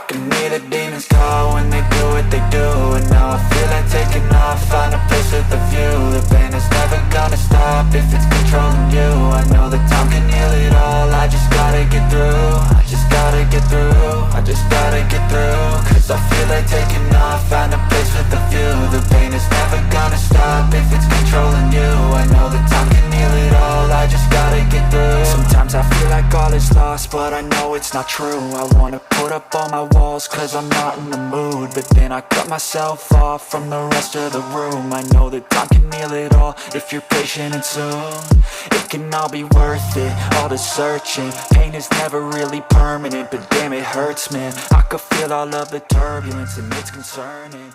can hear the demons call when they do what they do. And now I feel like taking off, find a place with a view. The pain is never gonna stop if it's controlling you. I know that time can heal it all, I just gotta get through. I just gotta get through, I just gotta get through. Cause I feel like taking off, find a place with a view. The pain is never gonna stop if it's controlling you. I know that time can heal it all, I just gotta get through. Sometimes I feel like all is lost, but I know it's not true. I wanna put up all my walls cause I'm not in the mood, but then I cut myself off from the rest of the room. I know that time can heal it all if you're patient and soon. It can all be worth it, all the searching. Pain is never really permanent, but damn it hurts, man. I could feel all of the turbulence and it's concerning.